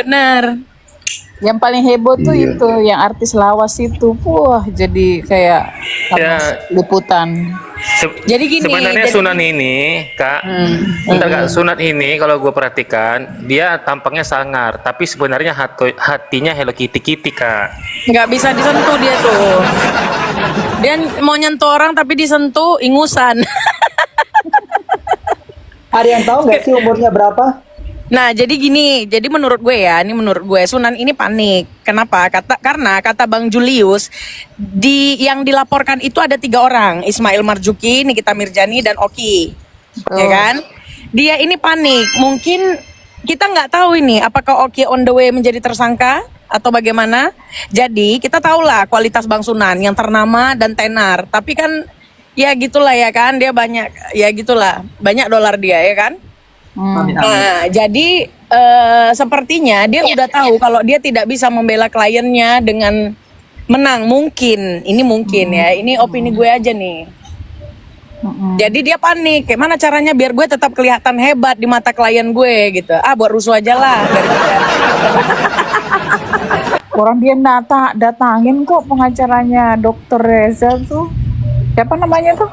bener. Yang paling heboh tuh Iya. itu yang artis lawas itu. Wah, jadi kayak Ya, liputan. Jadi gini, sebenarnya jadi- Sunan ini, Kak, bentar Kak, Sunan ini kalau gue perhatikan, dia tampaknya sangar, tapi sebenarnya hatinya Hello Kitty Kitty, Kak. nggak bisa disentuh dia tuh. Dia mau nyentuh orang tapi disentuh ingusan. Ada yang tahu nggak sih umurnya berapa? Nah, jadi gini, jadi menurut gue ya, ini menurut gue Sunan ini panik. Kenapa? Karena kata Bang Julius, yang dilaporkan itu ada 3 orang, Ismail Marzuki, Nikita Mirjani, dan Oki, ya kan? Dia ini panik. Mungkin kita nggak tahu ini, apakah Oki on the way menjadi tersangka atau bagaimana? Jadi kita tahulah kualitas Bang Sunan yang ternama dan tenar. Tapi kan, ya gitulah ya kan, dia banyak, ya gitulah, banyak dolar dia ya kan? Amin, amin. Nah, jadi sepertinya dia udah tahu kalau dia tidak bisa membela kliennya dengan menang. Mungkin, ini mungkin ya, ini opini gue aja nih. Jadi dia panik, kayak mana caranya biar gue tetap kelihatan hebat di mata klien gue gitu. Buat rusuh aja lah daripada. Orang dia datangin kok pengacaranya Dokter Reza tuh. Siapa namanya tuh?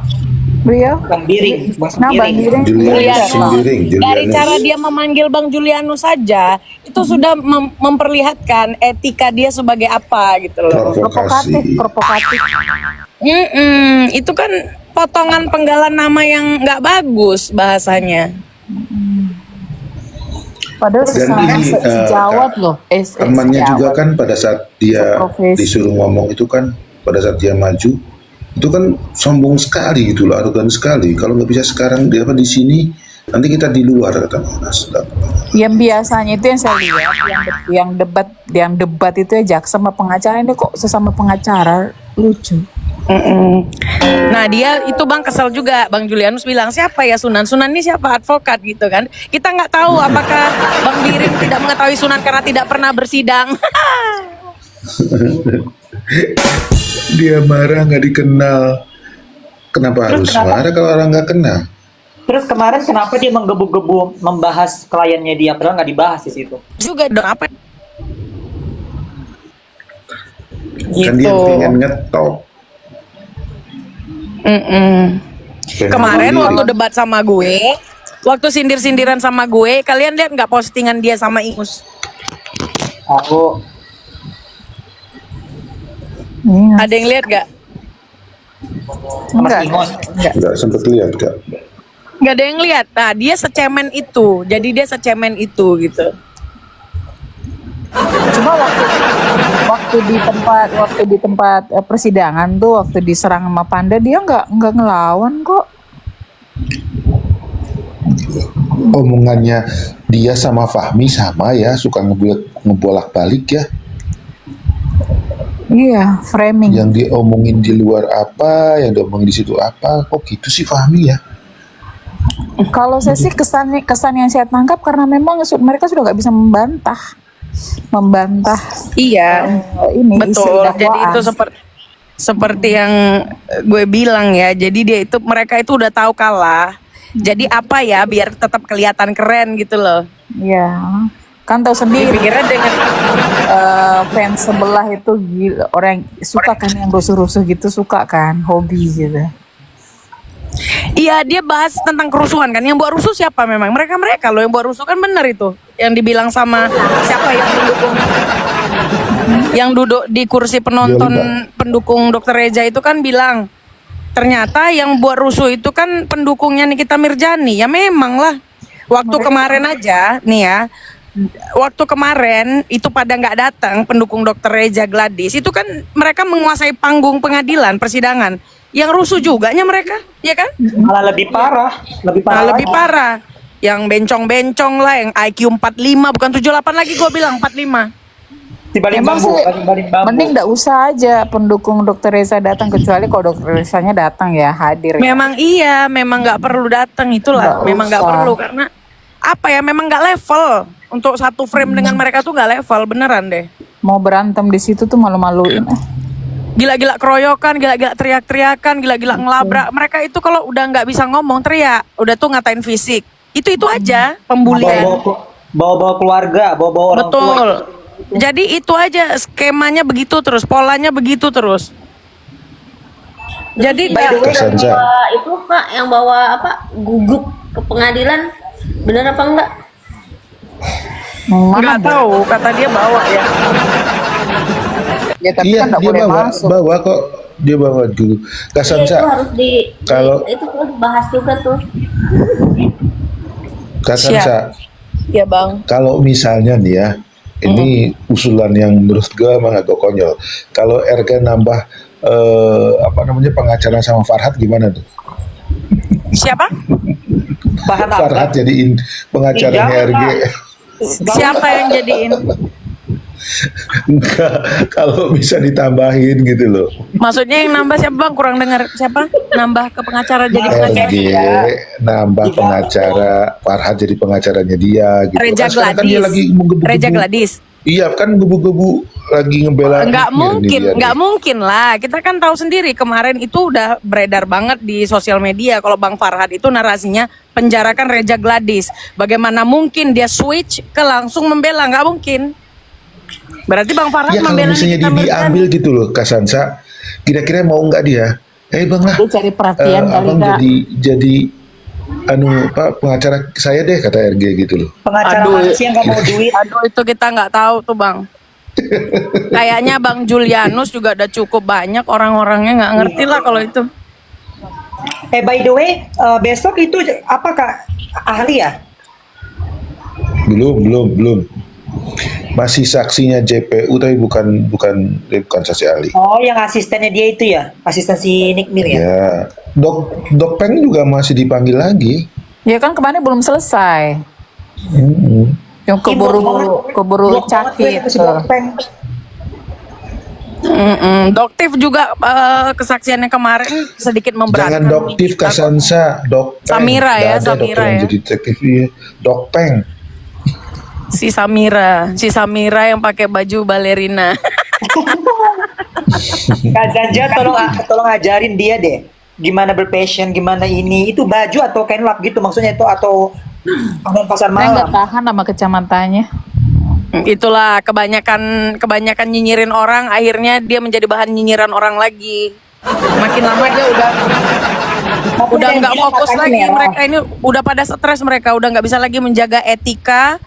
Beliau? Bang Biring, Bang Nah, Bang Biring. Biring. Julianus Sembiring, Dari Julianus. cara dia memanggil Bang Julianus saja, itu sudah memperlihatkan etika dia sebagai apa gitu loh. Provokasi. Provokatif. Itu kan potongan penggalan nama yang nggak bagus bahasanya. Padahal Dan sekarang ini sejawat Kak, loh. temannya juga Sejawat. kan pada saat dia Seprofesi. disuruh ngomong itu kan, pada saat dia maju itu kan sombong sekali gitu loh, arogan sekali. Kalau nggak bisa sekarang dia apa di sini, nanti kita di luar kata Mas. Yang biasanya itu yang saya lihat yang debat itu ya jaksa sama pengacara, ini kok sesama pengacara lucu. Nah dia itu Bang kesel juga. Bang Julianus bilang siapa ya Sunan? Sunan ini siapa? Advokat gitu kan. Kita nggak tahu apakah Bang Biring tidak mengetahui Sunan karena tidak pernah bersidang. Dia marah nggak dikenal. Kenapa harus marah kalau orang nggak kenal? Terus kemarin kenapa dia menggebu-gebu membahas kliennya dia, padahal nggak dibahas di situ? Juga dong apa? Kan dia Gitu. pengen ngetop. Pengen Kemarin mandiri. waktu debat sama gue, waktu sindir-sindiran sama gue, kalian lihat nggak postingan dia sama Ingus? Aku Ada yang lihat nggak? sama Enggak. Simon. Nggak sempet lihat Kak. Nggak ada yang lihat. Nah dia secemen itu, jadi dia secemen itu gitu. Cuma waktu di tempat persidangan tuh, waktu diserang sama Panda, dia nggak ngelawan kok. Omongannya dia sama Fahmi sama ya, suka ngebolak-balik ya. Iya, framing. Yang diomongin di luar apa, yang diomongin di situ apa, kok gitu sih Fahmi ya? Kalau saya sih kesan yang saya tangkap karena memang mereka sudah nggak bisa membantah Iya. ini isi Betul. dakwaan. Jadi itu seperti yang gue bilang ya. Jadi dia itu mereka itu udah tahu kalah. Jadi apa ya biar tetap kelihatan keren gitu loh. Iya, kan tahu sendiri Dipikirnya dengan fans sebelah itu gila, orang yang suka kan yang rusuh-rusuh gitu, suka kan, hobi gitu. iya dia bahas tentang kerusuhan kan. Yang buat rusuh siapa memang? Mereka loh yang buat rusuh kan benar itu. Yang dibilang sama siapa yang duduk di kursi penonton pendukung Dokter Reza itu kan bilang ternyata yang buat rusuh itu kan pendukungnya Nikita Mirjani. Ya memang lah. Waktu kemarin aja nih ya, waktu kemarin itu pada nggak datang pendukung Dokter Reza Gladys itu kan mereka menguasai panggung pengadilan persidangan. Yang rusuh juganya mereka, ya kan? Malah lebih parah, lebih parah. Nah, lebih lagi. parah. Yang bencong-bencong lah, yang IQ 45 bukan 78 lagi gue bilang 45. Dibalik Emang bambu, sih, dibalik bambu. mending nggak usah aja pendukung Dokter Reza datang, kecuali kalau Dokter Rezanya datang ya, hadir ya. Memang iya, memang nggak perlu datang itulah, Nggak memang nggak usah. perlu karena apa ya, memang nggak level untuk satu frame dengan mereka tuh nggak level beneran deh. Mau berantem di situ tuh malu-maluin. Gila-gila keroyokan, gila-gila teriak-teriakan, gila-gila ngelabrak. Mereka itu kalau udah nggak bisa ngomong teriak, udah tuh ngatain fisik. Itu aja pembulian. bawa-bawa keluarga, bawa-bawa orang tua. Betul. Jadi itu aja skemanya begitu terus, polanya begitu terus. Jadi By the way, Kak Sansa. Itu Kak yang bawa apa gugup ke pengadilan benar apa enggak? nggak tahu, kata dia bawa ya. Ya tapi Iya, kan nggak dia boleh bawa, masuk. bawa kok. Dia bawa dulu. Kak Iya, itu Sansa, harus kalau- itu perlu dibahas juga tuh. Kak Siap. Sansa, Ya bang. kalau misalnya nih ya, ini usulan yang menurut gue emang agak konyol. Kalau RG nambah apa namanya pengacara sama Farhad gimana tuh? Siapa? Bahan apa? Farhad jadiin pengacaranya Jangan, RG. Siapa yang jadiin? Enggak, kalau bisa ditambahin gitu loh. Maksudnya yang nambah siapa bang? Kurang dengar siapa? Nambah ke pengacara jadi pengacara. RG nambah pengacara, Farhad jadi pengacaranya dia gitu. Reja Kan sekarang kan dia Gladys. lagi menggebu-gebu. Reja Gladys. Iya kan gebu-gebu lagi ngebela. Nggak Nick mungkin, nih dia nggak nih. mungkin lah. Kita kan tahu sendiri kemarin itu udah beredar banget di sosial media kalau Bang Farhad itu narasinya penjarakan Reja Gladys. Bagaimana mungkin dia switch ke langsung membela? Nggak mungkin. Berarti Bang Farhad Ya kalau membela misalnya Nikita Mirzani. diambil gitu loh Kak Sansa, kira-kira mau nggak dia? Bang lah, Dia cari perhatian kali, abang Kak. jadi Pak pengacara saya deh kata RG gitu loh. Pengacara Aduh. mana sih yang nggak mau duit? Aduh itu kita nggak tahu tuh Bang. Kayaknya Bang Julianus juga udah cukup banyak orang-orangnya nggak ngerti lah kalau itu. By the way, besok itu apa Kak? Ahli ya? Belum. Masih saksinya JPU tapi bukan saksi ahli. Oh, yang asistennya dia itu ya? Asisten si Nick Mir ya? Ya, Dok Peng juga masih dipanggil lagi. Ya kan kemarin belum selesai. Yang Ih, blok keburu banget gue cakit. sama si Dok Peng. Doktif juga kesaksiannya kemarin sedikit memberatkan. Jangan Doktif Kak Sansa, Dok Peng. Samira ya, Nggak ada Samira dokter yang ya. jadi detektif ya. Dok Peng. Si Samira yang pakai baju balerina. Kak Zanja tolong ajarin dia deh. Gimana berpassion, gimana ini. Itu baju atau kain lap gitu maksudnya itu atau pakaian pasar Saya nggak malam. tahan sama kacamatanya. Itulah kebanyakan nyinyirin orang, akhirnya dia menjadi bahan nyinyiran orang lagi. Makin lama dia udah nggak fokus lagi. Mereka ini udah pada stres, mereka udah nggak bisa lagi menjaga etika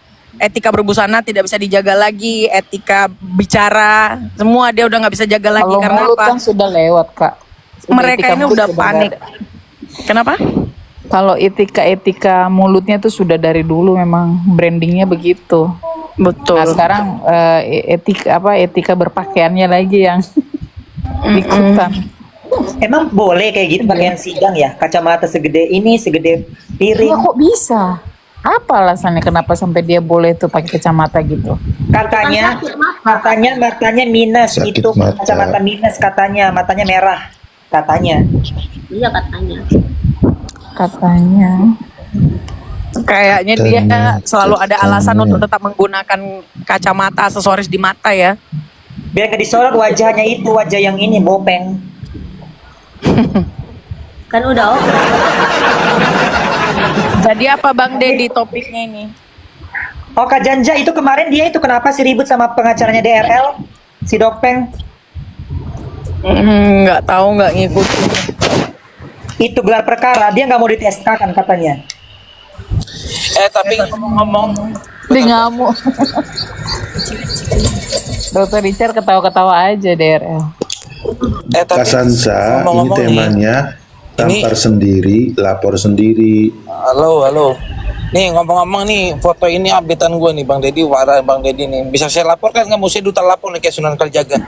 berbusana tidak bisa dijaga lagi, etika bicara semua dia udah nggak bisa jaga lagi. Kalau Karena mulut apa? kan sudah lewat, Kak. Sudah Mereka etika ini mulut udah sudah panik. nggak ada. Kenapa? Kalau etika mulutnya tuh sudah dari dulu memang brandingnya begitu. Betul. Nah sekarang etika berpakaiannya lagi yang ikutan. Emang boleh kayak gitu pakaian sidang ya? Kacamata segede ini, segede piring. Iya kok bisa? Apa alasannya kenapa sampai dia boleh tuh pakai kacamata gitu? Matanya minus Sakit itu mata. kacamata minus katanya, matanya merah katanya. Iya katanya. Katanya. Kayaknya dia selalu ada alasan Katanya. untuk tetap menggunakan kacamata aksesoris di mata ya. Biar gak disorot wajahnya itu, wajah yang ini bopeng. Kan udah oke. Jadi apa Bang Dedi topiknya ini? Oh Kak Janja itu kemarin dia itu kenapa sih ribut sama pengacaranya DRL? Si Dokpeng Nggak tahu, nggak ngikutin. itu gelar perkara, dia nggak mau di TSK kan katanya. Tapi ngomong Dia ngamuk. Dokter Richard ketawa-ketawa aja DRL. Kak Sansa, ini ngomong-ngomong temanya ini- tampar sendiri, lapor sendiri. halo. Nih ngomong-ngomong nih foto ini updatean gue nih Bang Dedi, warna Bang Dedi nih. Bisa saya laporkan nggak? Mau saya duta lapor nih kayak Sunan Kalijaga.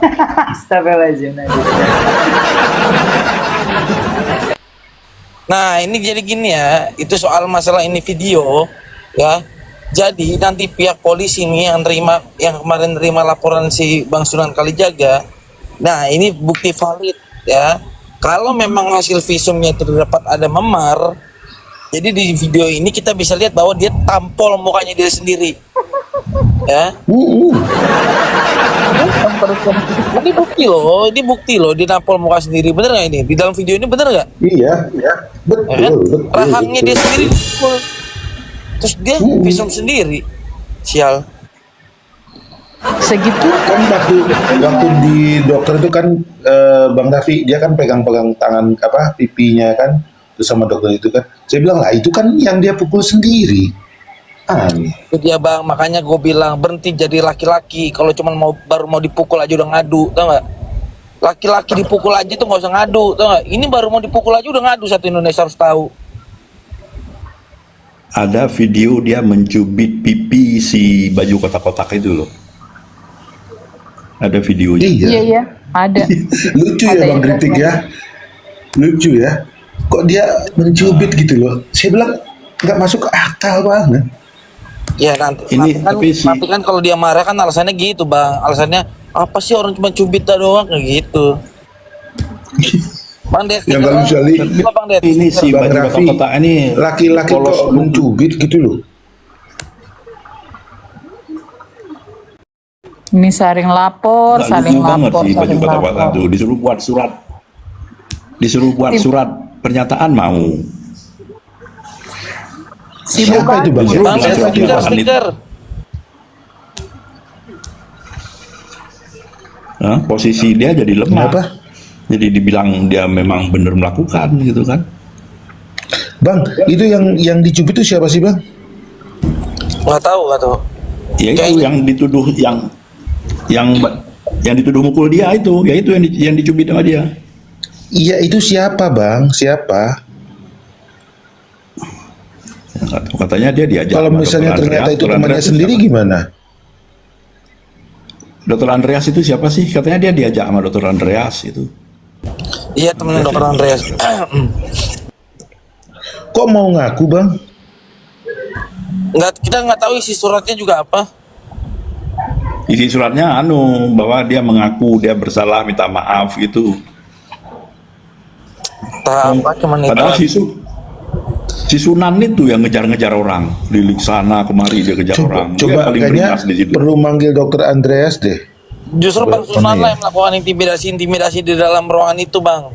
Astagfirullahaladzim. Nah ini jadi gini ya, itu soal masalah ini video ya. Jadi nanti pihak polisi nih yang kemarin nerima laporan si Bang Sunan Kalijaga. Nah ini bukti valid ya. Kalau memang hasil visumnya terdapat ada memar, jadi di video ini kita bisa lihat bahwa dia tampol mukanya dia sendiri. Ya. Ini bukti loh, dia nampol muka sendiri. Bener nggak ini? Di dalam video ini bener nggak? Iya, Ya kan? betul. Rahangnya dia sendiri dipukul. Terus dia visum sendiri. sial. Segitu Kan waktu di dokter itu kan Bang Raffi dia kan pegang-pegang tangan apa pipinya kan, terus sama dokter itu kan. Saya bilang lah itu kan yang dia pukul sendiri. Aneh. Itu dia bang, makanya gue bilang berhenti jadi laki-laki. Kalau cuma baru mau dipukul aja udah ngadu, tau gak? Laki-laki dipukul aja tuh nggak usah ngadu, tau gak? Ini baru mau dipukul aja udah ngadu, satu Indonesia harus tahu. Ada video dia mencubit pipi si baju kotak-kotak itu loh. Ada videonya. Iya. iya ada. Lucu ya Ada Bang yang Kritik lihat. ya. Lucu ya. Kok dia mencubit gitu loh. Saya bilang nggak masuk ke akal banget. Ya nanti, Ini, tapi nanti kan kalau dia marah kan alasannya gitu bang. Alasannya apa sih orang cuma cubit doang kayak gitu. Bang Det, Yang nggak lucu kali. Bang Det. Ini si Bang baju Raffi, kotak-kotak ini laki-laki polos kok mencubit gitu loh. Ini saling lapor, Nggak saling lucu banget lapor, sih baju saling kotak-kotak lapor. itu. Disuruh buat surat pernyataan mau. Sibuk Siapa itu Bang? banget. Bang Det, Siapa stiker, yang stiker. Hah? Posisi dia jadi lemah. Kenapa? Jadi dibilang dia memang benar melakukan gitu kan. Bang, itu yang dicubit itu siapa sih Bang? Nggak tahu. Ya itu Kayaknya- yang dituduh yang dituduh mukul dia itu, ya itu yang dicubit sama dia. Iya itu siapa Bang? Siapa? Katanya dia diajak. Kalau sama misalnya Dr. ternyata Andreas. itu Dr. temannya Andreas sendiri siapa? gimana? Dr. Andreas itu siapa sih? Katanya dia diajak sama Dr. Andreas itu. Iya temen dokter Andreas. Kok mau ngaku Bang? Kita nggak tahu isi suratnya juga apa. Isi suratnya bahwa dia mengaku dia bersalah, minta maaf gitu. Tak apa cuman itu. Padahal si Sunan itu yang ngejar-ngejar orang, lilik sana kemari dia kejar orang. Dia Coba paling kayaknya beringas di situ. perlu manggil dokter Andreas deh. Justru Bang Coba, Sunan ya. lah yang melakukan intimidasi di dalam ruangan itu bang.